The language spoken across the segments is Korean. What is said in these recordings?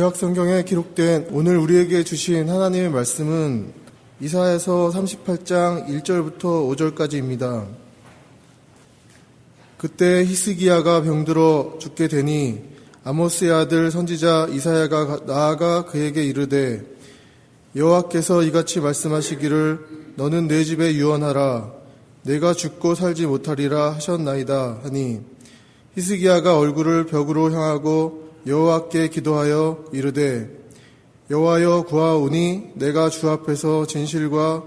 구약 성경에 기록된 오늘 우리에게 주신 하나님의 말씀은 이사야서 38장 1절부터 5절까지입니다. 그때 히스기야가 병들어 죽게 되니 아모스의 아들 선지자 이사야가 나아가 그에게 이르되 여호와께서 이같이 말씀하시기를 너는 내 집에 유언하라 내가 죽고 살지 못하리라 하셨나이다 하니 히스기야가 얼굴을 벽으로 향하고 여호와께 기도하여 이르되 여호와여 구하오니 내가 주 앞에서 진실과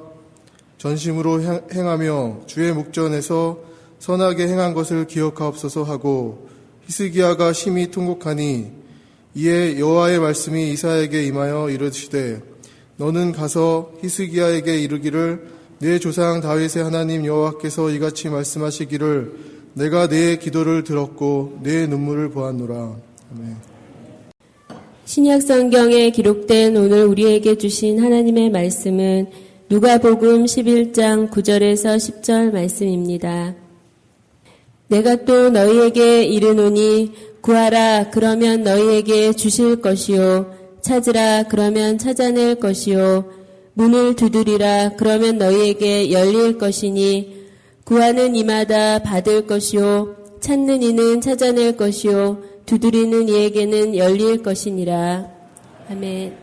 전심으로 행하며 주의 목전에서 선하게 행한 것을 기억하옵소서 하고 히스기야가 심히 통곡하니 이에 여호와의 말씀이 이사야에게 임하여 이르시되 너는 가서 히스기야에게 이르기를 내 조상 다윗의 하나님 여호와께서 이같이 말씀하시기를 내가 내 기도를 들었고 내 눈물을 보았노라. 아멘. 신약 성경에 기록된 오늘 우리에게 주신 하나님의 말씀은 누가복음 11장 9절에서 10절 말씀입니다. 내가 또 너희에게 이르노니 구하라 그러면 너희에게 주실 것이요 찾으라 그러면 찾아낼 것이요 문을 두드리라 그러면 너희에게 열릴 것이니 구하는 이마다 받을 것이요 찾는 이는 찾아낼 것이요 두드리는 이에게는 열릴 것이니라. 아멘.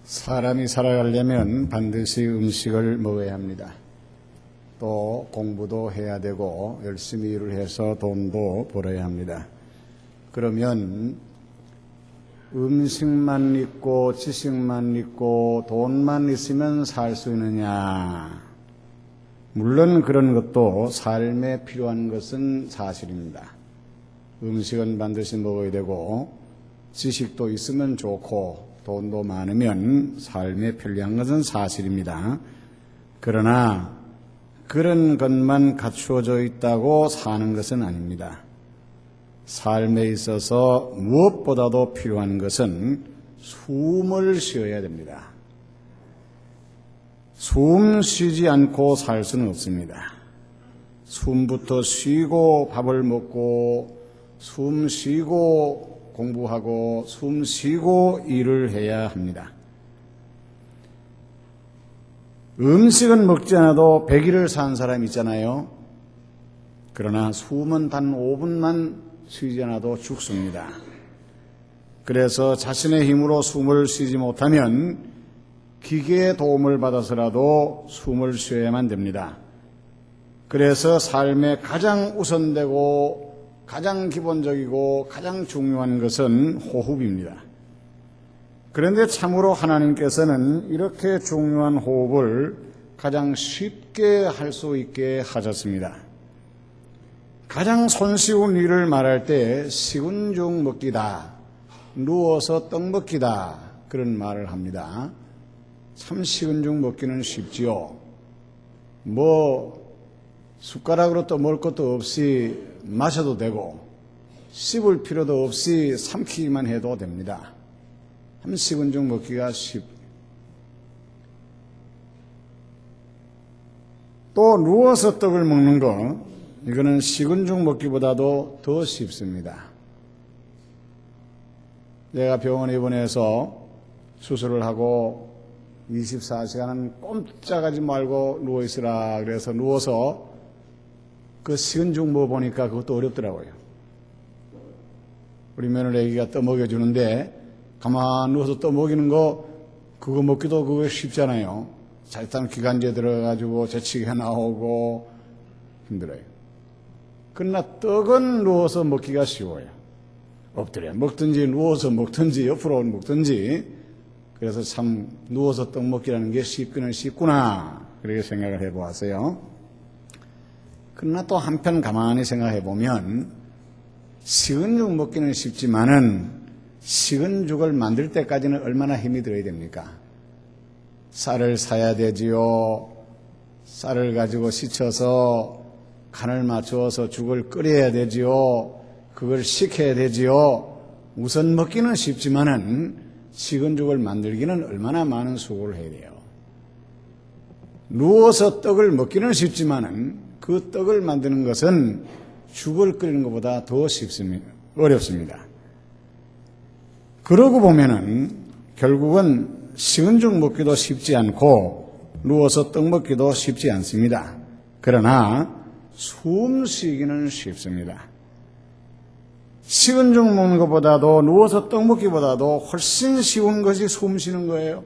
사람이 살아가려면 반드시 음식을 먹어야 합니다. 또 공부도 해야 되고 열심히 일을 해서 돈도 벌어야 합니다. 그러면 음식만 있고 지식만 있고 돈만 있으면 살 수 있느냐? 물론 그런 것도 삶에 필요한 것은 사실입니다. 음식은 반드시 먹어야 되고 지식도 있으면 좋고 돈도 많으면 삶에 편리한 것은 사실입니다. 그러나 그런 것만 갖추어져 있다고 사는 것은 아닙니다. 삶에 있어서 무엇보다도 필요한 것은 숨을 쉬어야 됩니다. 숨 쉬지 않고 살 수는 없습니다. 숨부터 쉬고 밥을 먹고 숨 쉬고 공부하고 숨 쉬고 일을 해야 합니다. 음식은 먹지 않아도 100일을 산 사람 있잖아요. 그러나 숨은 단 5분만 쉬지 않아도 죽습니다. 그래서 자신의 힘으로 숨을 쉬지 못하면 기계의 도움을 받아서라도 숨을 쉬어야만 됩니다. 그래서 삶에 가장 우선되고 가장 기본적이고 가장 중요한 것은 호흡입니다. 그런데 참으로 하나님께서는 이렇게 중요한 호흡을 가장 쉽게 할 수 있게 하셨습니다. 가장 손쉬운 일을 말할 때 식은 죽 먹기다, 누워서 떡 먹기다 그런 말을 합니다. 참 식은 죽 먹기는 쉽지요. 숟가락으로 또 먹을 것도 없이 마셔도 되고 씹을 필요도 없이 삼키기만 해도 됩니다. 참 식은 죽 먹기가 또 누워서 떡을 먹는 거, 이거는 식은 죽 먹기보다도 더 쉽습니다. 내가 병원에 입원해서 수술을 하고 24시간은 꼼짝하지 말고 누워있으라 그래서 누워서 그 식은 죽 먹어보니까 그것도 어렵더라고요. 우리 며느리가 떠 먹여주는데 가만 누워서 떠 먹이는 거 그거 먹기도 그거 쉽잖아요. 일단 기관지에 들어가지고 재치기가 나오고 힘들어요. 그러나 떡은 누워서 먹기가 쉬워요. 엎드려 먹든지 누워서 먹든지 옆으로 먹든지, 그래서 참 누워서 떡 먹기라는 게 쉽기는 쉽구나 그렇게 생각을 해보았어요. 그러나 또 한편 가만히 생각해 보면 식은 죽 먹기는 쉽지만은 식은 죽을 만들 때까지는 얼마나 힘이 들어야 됩니까? 쌀을 사야 되지요. 쌀을 가지고 씻어서 간을 맞추어서 죽을 끓여야 되지요. 그걸 식혀야 되지요. 우선 먹기는 쉽지만은 식은 죽을 만들기는 얼마나 많은 수고를 해야 돼요. 누워서 떡을 먹기는 쉽지만은 그 떡을 만드는 것은 죽을 끓이는 것보다 더 어렵습니다. 그러고 보면은 결국은 식은 죽 먹기도 쉽지 않고 누워서 떡 먹기도 쉽지 않습니다. 그러나 숨 쉬기는 쉽습니다. 식은 죽 먹는 것보다도 누워서 떡 먹기보다도 훨씬 쉬운 것이 숨 쉬는 거예요.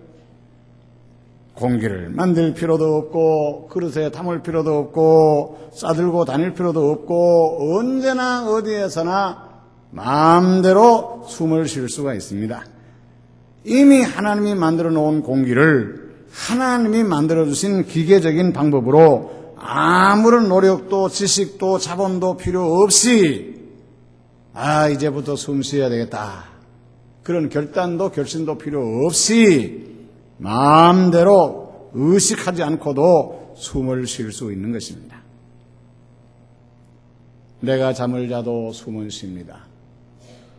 공기를 만들 필요도 없고 그릇에 담을 필요도 없고 싸들고 다닐 필요도 없고 언제나 어디에서나 마음대로 숨을 쉴 수가 있습니다. 이미 하나님이 만들어 놓은 공기를 하나님이 만들어 주신 기계적인 방법으로 아무런 노력도 지식도 자본도 필요 없이 이제부터 숨 쉬어야 되겠다. 그런 결단도 결심도 필요 없이 마음대로 의식하지 않고도 숨을 쉴 수 있는 것입니다. 내가 잠을 자도 숨은 쉽니다.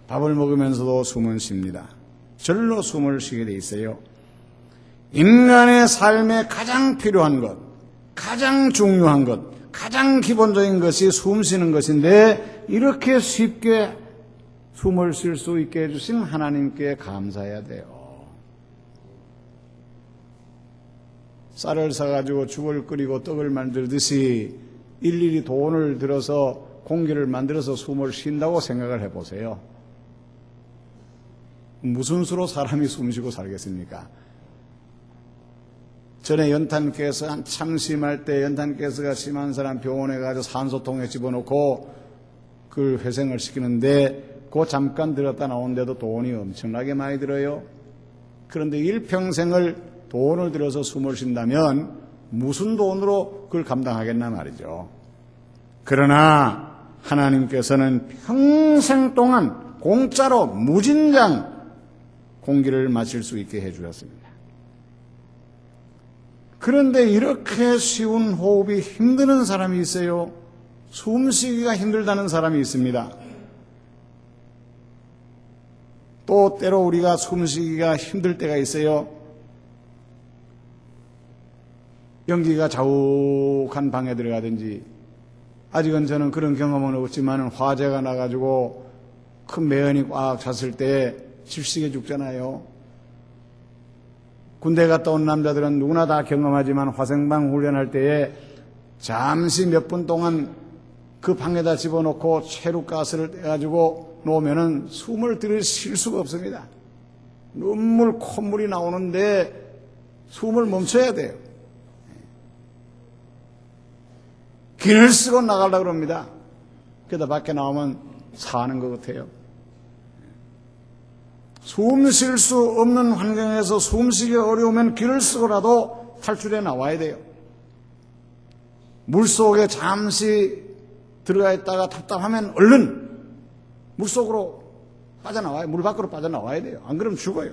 밥을 먹으면서도 숨은 쉽니다. 절로 숨을 쉬게 돼 있어요. 인간의 삶에 가장 필요한 것, 가장 중요한 것, 가장 기본적인 것이 숨 쉬는 것인데 이렇게 쉽게 숨을 쉴 수 있게 해주신 하나님께 감사해야 돼요. 쌀을 사가지고 죽을 끓이고 떡을 만들듯이 일일이 돈을 들어서 공기를 만들어서 숨을 쉰다고 생각을 해보세요. 무슨 수로 사람이 숨쉬고 살겠습니까? 전에 연탄가스 한참 심할 때 연탄가스가 심한 사람 병원에 가서 산소통에 집어넣고 그걸 회생을 시키는데 그 잠깐 들었다 나오는데도 돈이 엄청나게 많이 들어요. 그런데 일평생을 돈을 들여서 숨을 쉰다면 무슨 돈으로 그걸 감당하겠나 말이죠. 그러나 하나님께서는 평생 동안 공짜로 무진장 공기를 마실 수 있게 해주셨습니다. 그런데 이렇게 쉬운 호흡이 힘드는 사람이 있어요. 숨쉬기가 힘들다는 사람이 있습니다. 또 때로 우리가 숨쉬기가 힘들 때가 있어요. 연기가 자욱한 방에 들어가든지, 아직은 저는 그런 경험은 없지만 화재가 나가지고 큰 매연이 꽉 찼을 때 질식해 죽잖아요. 군대 갔다 온 남자들은 누구나 다 경험하지만 화생방 훈련할 때에 잠시 몇 분 동안 그 방에다 집어넣고 체류가스를 떼가지고 놓으면은 숨을 들이쉴 수가 없습니다. 눈물, 콧물이 나오는데 숨을 멈춰야 돼요. 기를 쓰고 나가려고 합니다. 그러다 밖에 나오면 사는 것 같아요. 숨 쉴 수 없는 환경에서 숨쉬기 어려우면 기를 쓰고라도 탈출해 나와야 돼요. 물속에 잠시 들어가 있다가 답답하면 얼른 물속으로 빠져나와요. 물 밖으로 빠져나와야 돼요. 안 그러면 죽어요.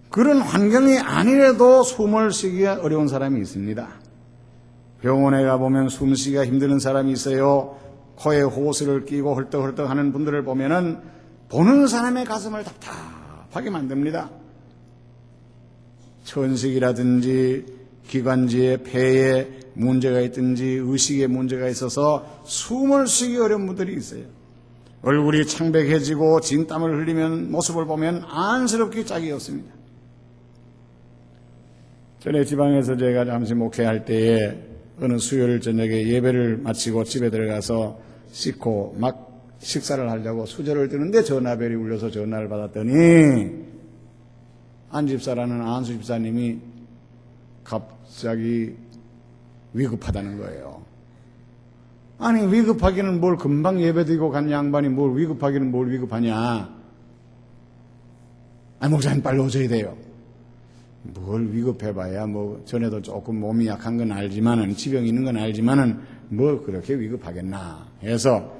그런 환경이 아니라도 숨을 쉬기가 어려운 사람이 있습니다. 병원에 가보면 숨쉬기가 힘드는 사람이 있어요. 코에 호스를 끼고 헐떡헐떡 하는 분들을 보면은 보는 사람의 가슴을 답답하게 만듭니다. 천식이라든지 기관지에 폐에 문제가 있든지 의식에 문제가 있어서 숨을 쉬기 어려운 분들이 있어요. 얼굴이 창백해지고 진땀을 흘리면 모습을 보면 안쓰럽기 짝이 없습니다. 전에 지방에서 제가 잠시 목회할 때에 어느 수요일 저녁에 예배를 마치고 집에 들어가서 씻고 막 식사를 하려고 수저를 드는데 전화벨이 울려서 전화를 받았더니 안 집사라는 안수 집사님이 갑자기 위급하다는 거예요. 아니 위급하기는 뭘 금방 예배드리고 간 양반이 뭘 위급하기는 뭘 위급하냐. 목사님 빨리 오셔야 돼요. 뭘 위급해봐야 전에도 조금 몸이 약한 건 알지만은 지병이 있는 건 알지만은 뭐 그렇게 위급하겠나 해서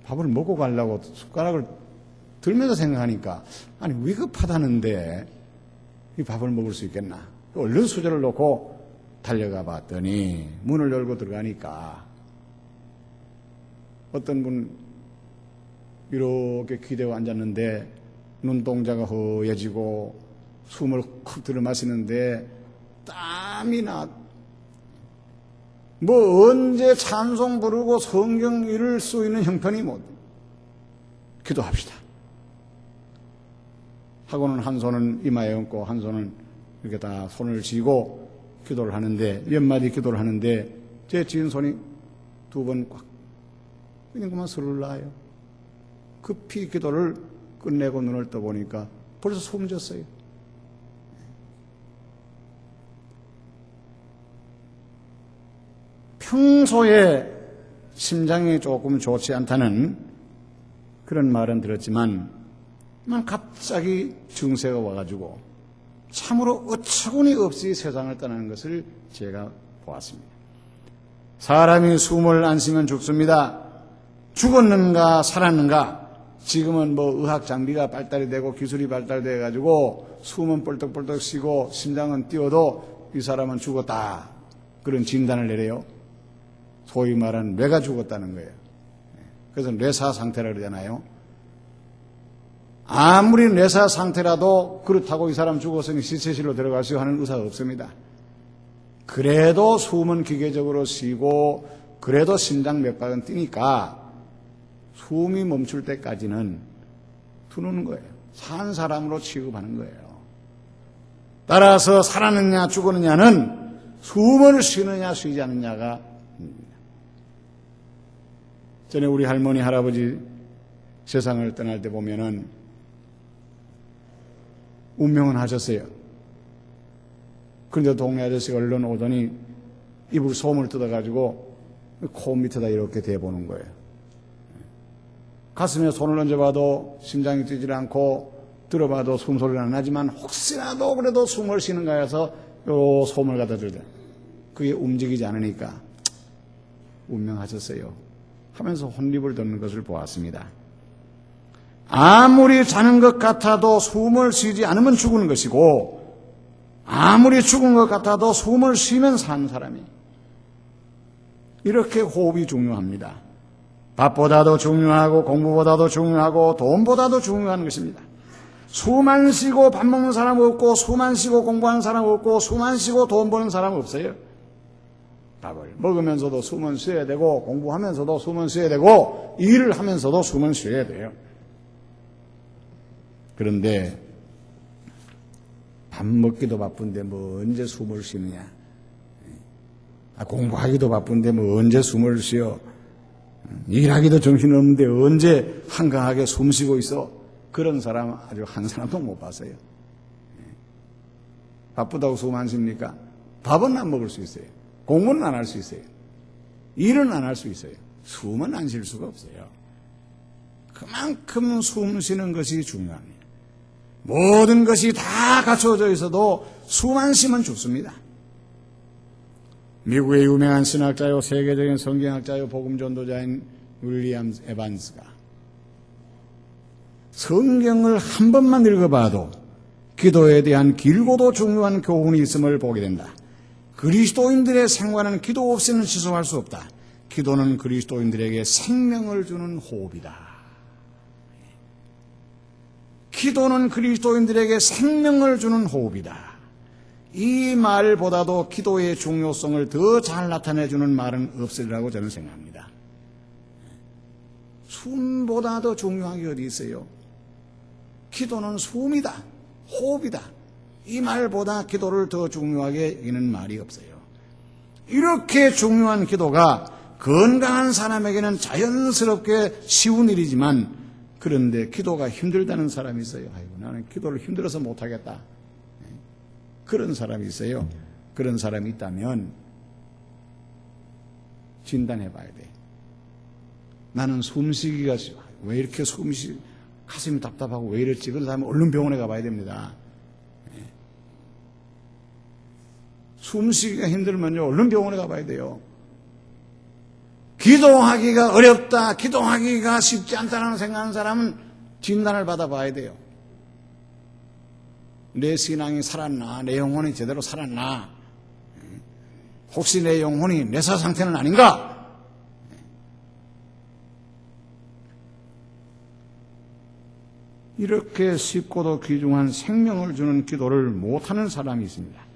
밥을 먹고 가려고 숟가락을 들면서 생각하니까 아니 위급하다는데 이 밥을 먹을 수 있겠나. 얼른 수저를 놓고 달려가 봤더니 문을 열고 들어가니까 어떤 분 이렇게 기대고 앉았는데 눈동자가 허해지고 숨을 쿡 들어 마시는데 땀이 뭐 언제 찬송 부르고 성경 읽을 수 있는 형편이 못. 기도합시다. 하고는 한 손은 이마에 얹고 한 손은 이렇게 다 손을 쥐고 기도를 하는데, 몇 마디 기도를 하는데 제 쥐은 손이 두 번 꽉 그냥 그만 설을 놔요. 급히 기도를 끝내고 눈을 떠보니까 벌써 숨 졌어요. 평소에 심장이 조금 좋지 않다는 그런 말은 들었지만 갑자기 증세가 와가지고 참으로 어처구니 없이 세상을 떠나는 것을 제가 보았습니다. 사람이 숨을 안 쉬면 죽습니다. 죽었는가 살았는가. 지금은 뭐 의학 장비가 발달이 되고 기술이 발달돼 가지고 숨은 뻘떡뻘떡 쉬고 심장은 뛰어도 이 사람은 죽었다, 그런 진단을 내려요. 소위 말하는 뇌가 죽었다는 거예요. 그래서 뇌사 상태라 그러잖아요. 아무리 뇌사 상태라도 그렇다고 이 사람 죽었으니 시체실로 들어갈 수 하는 의사가 없습니다. 그래도 숨은 기계적으로 쉬고 그래도 심장 몇 박은 뛰니까 숨이 멈출 때까지는 두는 거예요. 산 사람으로 취급하는 거예요. 따라서 살았느냐 죽었느냐는 숨을 쉬느냐 쉬지 않느냐가 입니다. 전에 우리 할머니 할아버지 세상을 떠날 때 보면은 운명은 하셨어요. 그런데 동네 아저씨가 얼른 오더니 입을 솜을 뜯어가지고 코 밑에다 이렇게 대보는 거예요. 가슴에 손을 얹어봐도 심장이 뛰지 않고 들어봐도 숨소리는 안 나지만 혹시라도 그래도 숨을 쉬는가 해서 요 솜을 갖다 들다. 그게 움직이지 않으니까 운명하셨어요 하면서 혼립을 듣는 것을 보았습니다. 아무리 자는 것 같아도 숨을 쉬지 않으면 죽는 것이고, 아무리 죽은 것 같아도 숨을 쉬면 사는 사람이, 이렇게 호흡이 중요합니다. 밥보다도 중요하고 공부보다도 중요하고 돈보다도 중요한 것입니다. 숨 안 쉬고 밥 먹는 사람 없고, 숨 안 쉬고 공부하는 사람 없고, 숨 안 쉬고 돈 버는 사람 없어요. 밥을 먹으면서도 숨은 쉬어야 되고, 공부하면서도 숨은 쉬어야 되고, 일을 하면서도 숨은 쉬어야 돼요. 그런데 밥 먹기도 바쁜데 뭐 언제 숨을 쉬느냐. 공부하기도 바쁜데 뭐 언제 숨을 쉬어. 일하기도 정신없는데 언제 한가하게 숨 쉬고 있어. 그런 사람 아주 한 사람도 못 봤어요. 바쁘다고 숨 안 쉽니까? 밥은 안 먹을 수 있어요. 공부는 안 할 수 있어요. 일은 안 할 수 있어요. 숨은 안 쉴 수가 없어요. 그만큼 숨 쉬는 것이 중요합니다. 모든 것이 다 갖춰져 있어도 숨 안 쉬면 죽습니다. 미국의 유명한 신학자요, 세계적인 성경학자요, 복음전도자인 윌리엄 에반스가 성경을 한 번만 읽어봐도 기도에 대한 길고도 중요한 교훈이 있음을 보게 된다. 그리스도인들의 생활은 기도 없이는 지속할 수 없다. 기도는 그리스도인들에게 생명을 주는 호흡이다. 기도는 그리스도인들에게 생명을 주는 호흡이다. 이 말보다도 기도의 중요성을 더 잘 나타내주는 말은 없으리라고 저는 생각합니다. 숨보다도 중요한 게 어디 있어요? 기도는 숨이다, 호흡이다. 이 말보다 기도를 더 중요하게 여기는 말이 없어요. 이렇게 중요한 기도가 건강한 사람에게는 자연스럽게 쉬운 일이지만, 그런데 기도가 힘들다는 사람이 있어요. 아이고, 나는 기도를 힘들어서 못하겠다. 그런 사람이 있어요. 그런 사람이 있다면 진단해 봐야 돼. 나는 숨쉬기가 싫어. 왜 이렇게 가슴이 답답하고 왜 이랬지? 그러다면 얼른 병원에 가봐야 됩니다. 숨쉬기가 힘들면요, 얼른 병원에 가봐야 돼요. 기도하기가 어렵다, 기도하기가 쉽지 않다는 생각하는 사람은 진단을 받아봐야 돼요. 내 신앙이 살았나? 내 영혼이 제대로 살았나? 혹시 내 영혼이 내사 상태는 아닌가? 이렇게 쉽고도 귀중한 생명을 주는 기도를 못하는 사람이 있습니다.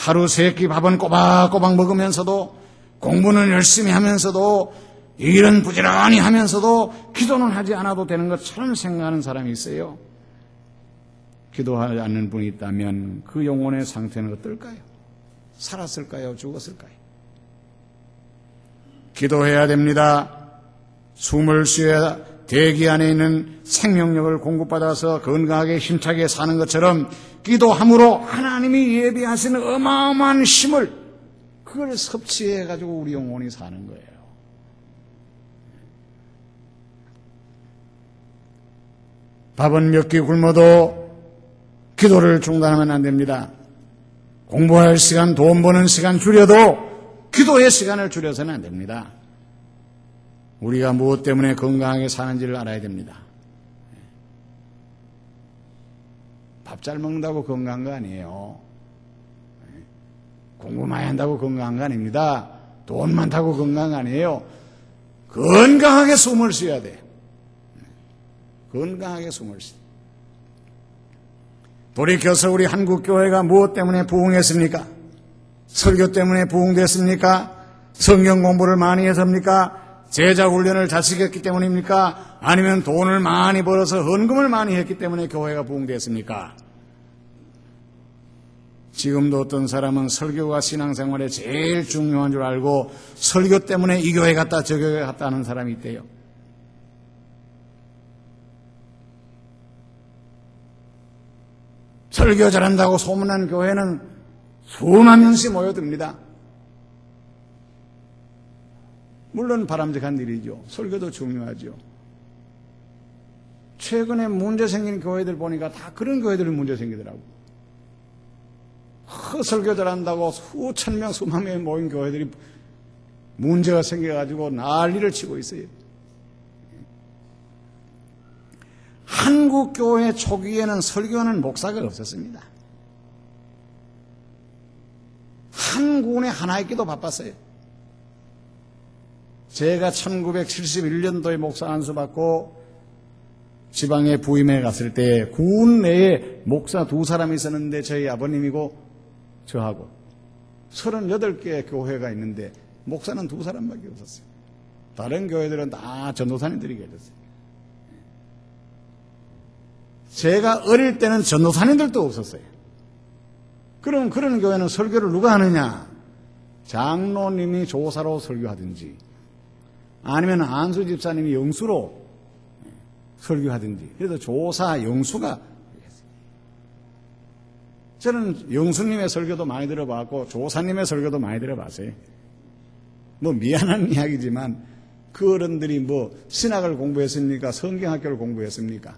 하루 3끼 밥은 꼬박꼬박 먹으면서도 공부는 열심히 하면서도 일은 부지런히 하면서도 기도는 하지 않아도 되는 것처럼 생각하는 사람이 있어요. 기도하지 않는 분이 있다면 그 영혼의 상태는 어떨까요? 살았을까요? 죽었을까요? 기도해야 됩니다. 숨을 쉬어야 대기 안에 있는 생명력을 공급받아서 건강하게 힘차게 사는 것처럼 기도함으로 하나님이 예비하시는 어마어마한 힘을 그걸 섭취해가지고 우리 영혼이 사는 거예요. 밥은 몇 끼 굶어도 기도를 중단하면 안 됩니다. 공부할 시간, 돈 버는 시간 줄여도 기도의 시간을 줄여서는 안 됩니다. 우리가 무엇 때문에 건강하게 사는지를 알아야 됩니다. 밥 잘 먹는다고 건강한 거 아니에요. 공부 많이 한다고 건강한 거 아닙니다. 돈 많다고 건강한 거 아니에요. 건강하게 숨을 쉬어야 돼요. 건강하게 숨을 쉬어야 돼요. 돌이켜서 우리 한국교회가 무엇 때문에 부흥했습니까? 설교 때문에 부흥됐습니까? 성경 공부를 많이 해서입니까? 제자 훈련을 잘 시켰기 때문입니까? 아니면 돈을 많이 벌어서 헌금을 많이 했기 때문에 교회가 부흥됐습니까? 지금도 어떤 사람은 설교가 신앙생활에 제일 중요한 줄 알고 설교 때문에 이 교회 갔다 저 교회 갔다 하는 사람이 있대요. 설교 잘한다고 소문난 교회는 수만 명씩 모여듭니다. 물론 바람직한 일이죠. 설교도 중요하죠. 최근에 문제 생긴 교회들 보니까 다 그런 교회들이 문제 생기더라고. 설교 잘한다고 수천 명, 수만 명이 모인 교회들이 문제가 생겨가지고 난리를 치고 있어요. 한국 교회 초기에는 설교하는 목사가 없었습니다. 한 군에 하나 있기도 바빴어요. 제가 1971년도에 목사 안수 받고 지방에 부임해 갔을 때 군 내에 목사 2사람이 있었는데 저희 아버님이고 저하고 38개 교회가 있는데 목사는 2사람밖에 없었어요. 다른 교회들은 다 전도사님들이 계셨어요. 제가 어릴 때는 전도사님들도 없었어요. 그럼 그런 교회는 설교를 누가 하느냐? 장로님이 조사로 설교하든지 아니면 안수 집사님이 영수로 설교하든지. 그래서 조사 영수가 저는 영수님의 설교도 많이 들어봤고 조사님의 설교도 많이 들어봤어요. 뭐 미안한 이야기지만 그 어른들이 뭐 신학을 공부했습니까? 성경학교를 공부했습니까?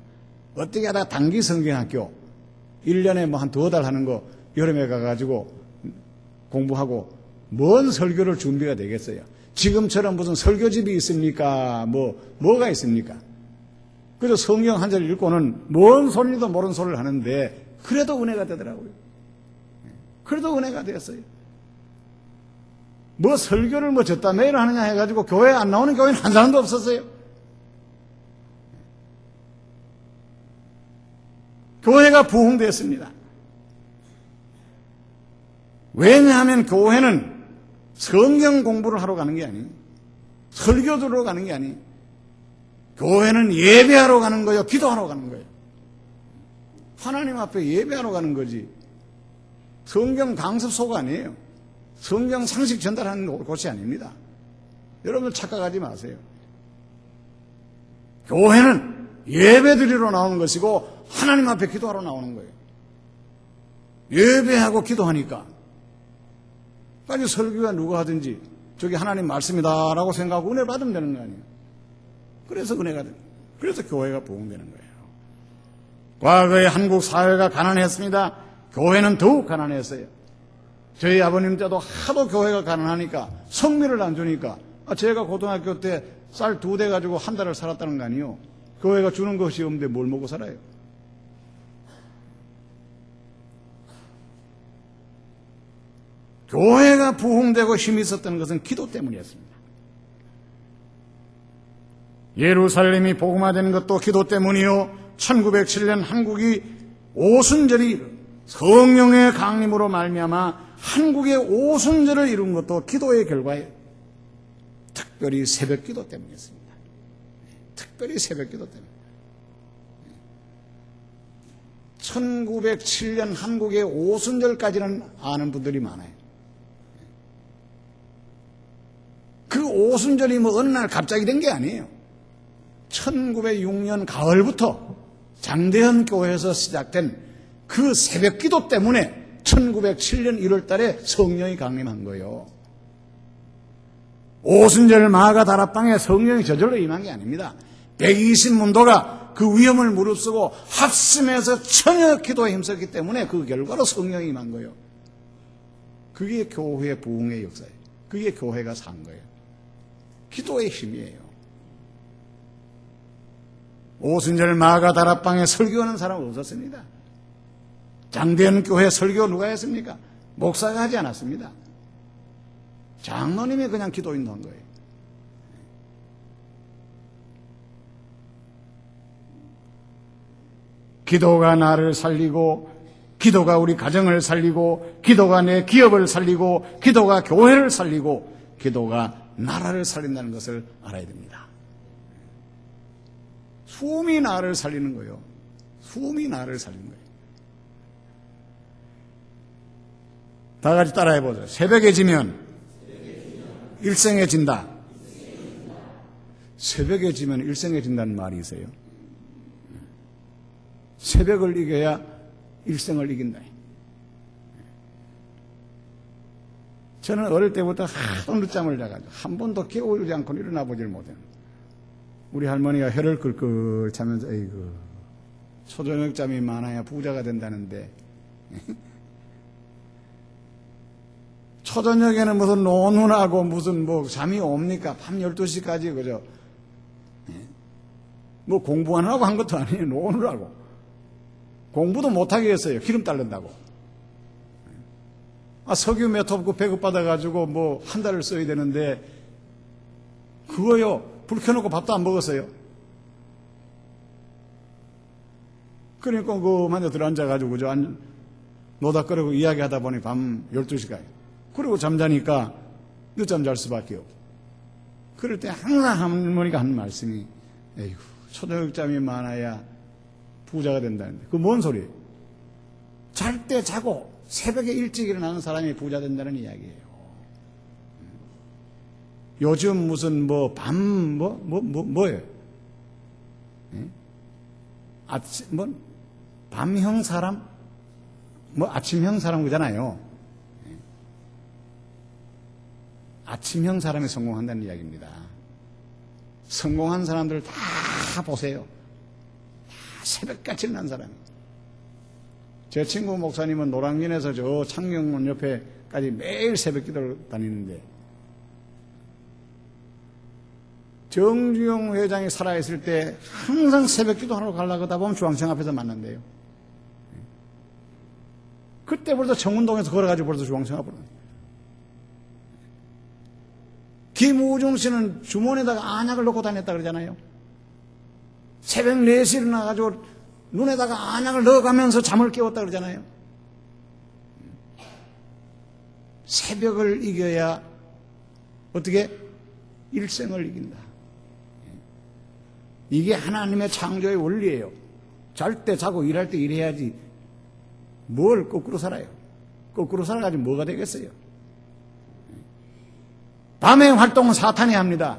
어떻게 하다가 단기 성경학교 1년에 뭐 한 2달 하는 거 여름에 가가지고 공부하고 뭔 설교를 준비가 되겠어요? 지금처럼 무슨 설교집이 있습니까? 뭐가 있습니까? 그래서 성경 한 절 읽고는 뭔 소리도 모르는 소리를 하는데 그래도 은혜가 되더라고요. 그래도 은혜가 되었어요. 뭐 설교를 뭐 졌다 매일 하느냐 해가지고 교회에 안 나오는 교회는 한 사람도 없었어요. 교회가 부흥됐습니다. 왜냐하면 교회는 성경 공부를 하러 가는 게 아니에요. 설교 들으러 가는 게 아니에요. 교회는 예배하러 가는 거예요. 기도하러 가는 거예요. 하나님 앞에 예배하러 가는 거지. 성경 강습소가 아니에요. 성경 상식 전달하는 곳이 아닙니다. 여러분 착각하지 마세요. 교회는 예배 드리러 나오는 것이고 하나님 앞에 기도하러 나오는 거예요. 예배하고 기도하니까 아주 설교가 누가 하든지 저게 하나님 말씀이다라고 생각하고 은혜 받으면 되는 거 아니에요. 그래서 은혜가 됩니다. 그래서 교회가 부흥되는 거예요. 과거에 한국 사회가 가난했습니다. 교회는 더욱 가난했어요. 저희 아버님 때도 하도 교회가 가난하니까 성미를 안 주니까 제가 고등학교 때 쌀 2대 가지고 한 달을 살았다는 거 아니에요. 교회가 주는 것이 없는데 뭘 먹고 살아요. 교회가 부흥되고 힘이 있었던 것은 기도 때문이었습니다. 예루살렘이 복음화되는 것도 기도 때문이요. 1907년 한국이 오순절이 성령의 강림으로 말미암아 한국의 오순절을 이룬 것도 기도의 결과예요. 특별히 새벽 기도 때문이었습니다. 특별히 새벽 기도 때문에. 1907년 한국의 오순절까지는 아는 분들이 많아요. 그 오순절이 뭐 어느 날 갑자기 된 게 아니에요. 1906년 가을부터 장대현 교회에서 시작된 그 새벽 기도 때문에 1907년 1월 달에 성령이 강림한 거예요. 오순절 마가 다락방에 성령이 저절로 임한 게 아닙니다. 120문도가 그 위험을 무릅쓰고 합심해서 청여 기도에 힘썼기 때문에 그 결과로 성령이 임한 거예요. 그게 교회의 부흥의 역사예요. 그게 교회가 산 거예요. 기도의 힘이에요. 오순절 마가 다락방에 설교하는 사람은 없었습니다. 장대현 교회 설교 누가 했습니까? 목사가 하지 않았습니다. 장로님이 그냥 기도 인도한 거예요. 기도가 나를 살리고, 기도가 우리 가정을 살리고, 기도가 내 기업을 살리고, 기도가 교회를 살리고, 기도가 나라를 살린다는 것을 알아야 됩니다. 숨이 나를 살리는 거예요. 숨이 나를 살리는 거예요. 다 같이 따라해보죠. 새벽에 지면 일생해진다. 새벽에 지면 일생해진다는 말이 있어요. 새벽을 이겨야 일생을 이긴다. 저는 어릴 때부터 하도 늦잠을 자가지고 한 번도 깨우지 않고 일어나 보질 못해요. 우리 할머니가 혀를 끌끌 차면서 에이구 초저녁잠이 많아야 부자가 된다는데 초저녁에는 무슨 논문하고 무슨 뭐 잠이 옵니까? 밤 12시까지 그죠? 뭐 공부 안 하고 한 것도 아니에요. 논을 하고 공부도 못하게 했어요. 기름 따른다고. 석유 몇 톱 배급받아가지고 뭐 한 달을 써야 되는데 그거요. 불 켜놓고 밥도 안 먹었어요. 그러니까 그 만져 들어앉아가지고 그죠? 노닥거리고 이야기하다 보니 밤 12시까지. 그리고 잠자니까 늦잠 잘 수밖에 없고. 그럴 때 항상 할머니가 하는 말씀이 에이구 초저녁잠이 많아야 부자가 된다는데 그거 뭔 소리예요? 잘 때 자고 새벽에 일찍 일어나는 사람이 부자 된다는 이야기예요. 요즘 무슨 뭐 뭐예요? 밤형 사람? 아침형 사람 그잖아요. 아침형 사람이 성공한다는 이야기입니다. 성공한 사람들 다 보세요. 다 새벽같이 일어난 사람이에요. 제 친구 목사님은 노량진에서 저 창경문 옆에까지 매일 새벽 기도를 다니는데 정주영 회장이 살아있을 때 항상 새벽 기도하러 가려고 하다 보면 중앙청 앞에서 만난대요. 그때부터 청운동에서 걸어가지고 벌써 중앙청 앞으로. 김우중 씨는 주머니에다가 안약을 넣고 다녔다 그러잖아요. 새벽 4시에 일어나가지고 눈에다가 안약을 넣어가면서 잠을 깨웠다 그러잖아요. 새벽을 이겨야 어떻게? 일생을 이긴다. 이게 하나님의 창조의 원리예요. 잘 때 자고 일할 때 일해야지 뭘 거꾸로 살아요. 거꾸로 살아가지고 뭐가 되겠어요. 밤의 활동은 사탄이 합니다.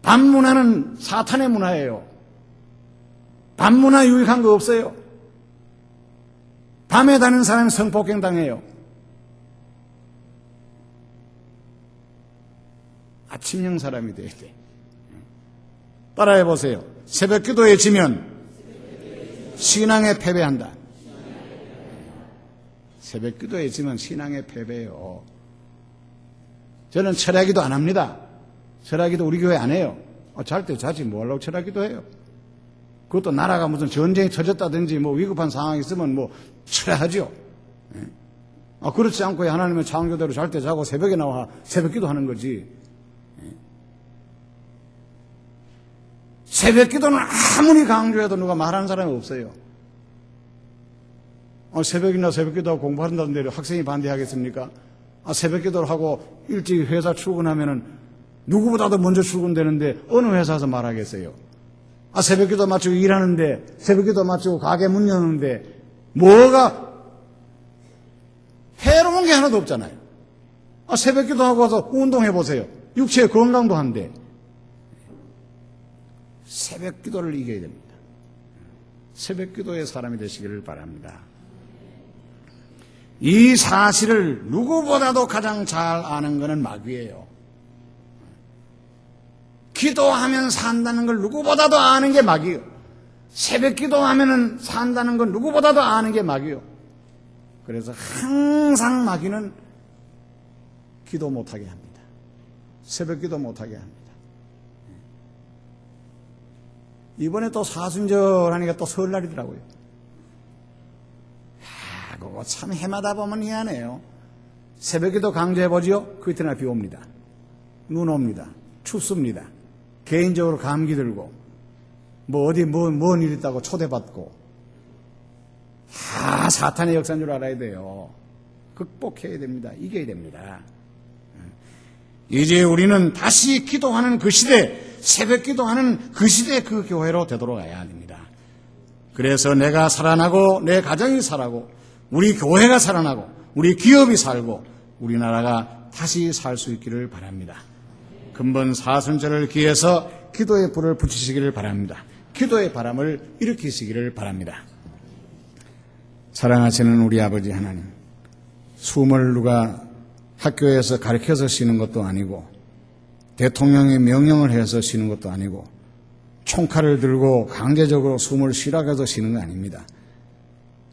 밤 문화는 사탄의 문화예요. 밤 문화 유익한 거 없어요. 밤에 다니는 사람은 성폭행 당해요. 아침형 사람이 돼야 돼. 따라해 보세요. 새벽 기도에 지면 신앙에 패배한다. 새벽 기도에 지면 신앙에 패배해요. 저는 철야기도 안 합니다. 철야기도 우리 교회 안 해요. 잘 때 자지 뭐 하려고 철야기도 해요. 그것도 나라가 무슨 전쟁이 터졌다든지 뭐 위급한 상황이 있으면 뭐 철야하죠. 그렇지 않고 하나님의 창조대로 잘 때 자고 새벽에 나와 새벽 기도하는 거지. 새벽 기도는 아무리 강조해도 누가 말하는 사람이 없어요. 새벽이나 새벽기도하고 공부한다는데 학생이 반대하겠습니까? 새벽기도를 하고 일찍 회사 출근하면은 누구보다도 먼저 출근되는데 어느 회사에서 말하겠어요? 새벽기도 마치고 일하는데, 새벽기도 마치고 가게 문 여는데 뭐가 해로운 게 하나도 없잖아요. 새벽기도 하고 와서 운동해보세요. 육체의 건강도 한데. 새벽기도를 이겨야 됩니다. 새벽기도의 사람이 되시기를 바랍니다. 이 사실을 누구보다도 가장 잘 아는 것은 마귀예요. 기도하면 산다는 걸 누구보다도 아는 게 마귀예요. 새벽 기도하면 산다는 걸 누구보다도 아는 게 마귀예요. 그래서 항상 마귀는 기도 못하게 합니다. 새벽 기도 못하게 합니다. 이번에 또 사순절 하니까 또 설날이더라고요. 그거 참 해마다 보면 희한해요. 새벽 기도 강조해보지요? 그 이튿날 비 옵니다. 눈 옵니다. 춥습니다. 개인적으로 감기 들고, 어디 뭔 일 있다고 초대받고, 다 사탄의 역사인 줄 알아야 돼요. 극복해야 됩니다. 이겨야 됩니다. 이제 우리는 다시 기도하는 그 시대, 새벽 기도하는 그 시대 그 교회로 되돌아가야 됩니다. 그래서 내가 살아나고, 내 가정이 살아고, 우리 교회가 살아나고, 우리 기업이 살고, 우리나라가 다시 살 수 있기를 바랍니다. 근본 사순절을 기해서 기도의 불을 붙이시기를 바랍니다. 기도의 바람을 일으키시기를 바랍니다. 사랑하시는 우리 아버지 하나님, 숨을 누가 학교에서 가르쳐서 쉬는 것도 아니고, 대통령이 명령을 해서 쉬는 것도 아니고, 총칼을 들고 강제적으로 숨을 쉬라고 해서 쉬는 거 아닙니다.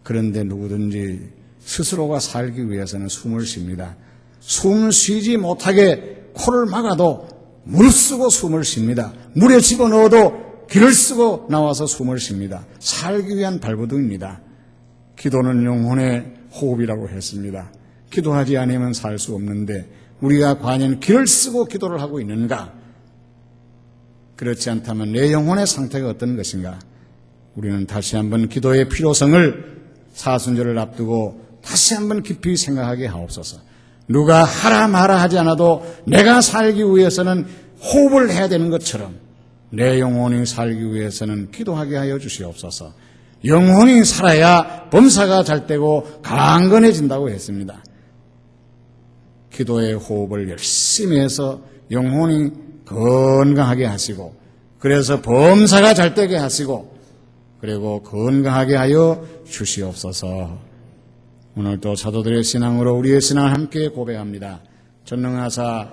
그런데 누구든지 스스로가 살기 위해서는 숨을 쉽니다. 숨 쉬지 못하게 코를 막아도 물 쓰고 숨을 쉽니다. 물에 집어넣어도 기를 쓰고 나와서 숨을 쉽니다. 살기 위한 발버둥입니다. 기도는 영혼의 호흡이라고 했습니다. 기도하지 않으면 살 수 없는데 우리가 과연 기를 쓰고 기도를 하고 있는가? 그렇지 않다면 내 영혼의 상태가 어떤 것인가? 우리는 다시 한번 기도의 필요성을 사순절을 앞두고 다시 한번 깊이 생각하게 하옵소서. 누가 하라 마라 하지 않아도 내가 살기 위해서는 호흡을 해야 되는 것처럼 내 영혼이 살기 위해서는 기도하게 하여 주시옵소서. 영혼이 살아야 범사가 잘 되고 강건해진다고 했습니다. 기도의 호흡을 열심히 해서 영혼이 건강하게 하시고, 그래서 범사가 잘 되게 하시고, 그리고 건강하게 하여 주시옵소서. 오늘도 사도들의 신앙으로 우리의 신앙을 함께 고백합니다. 전능하사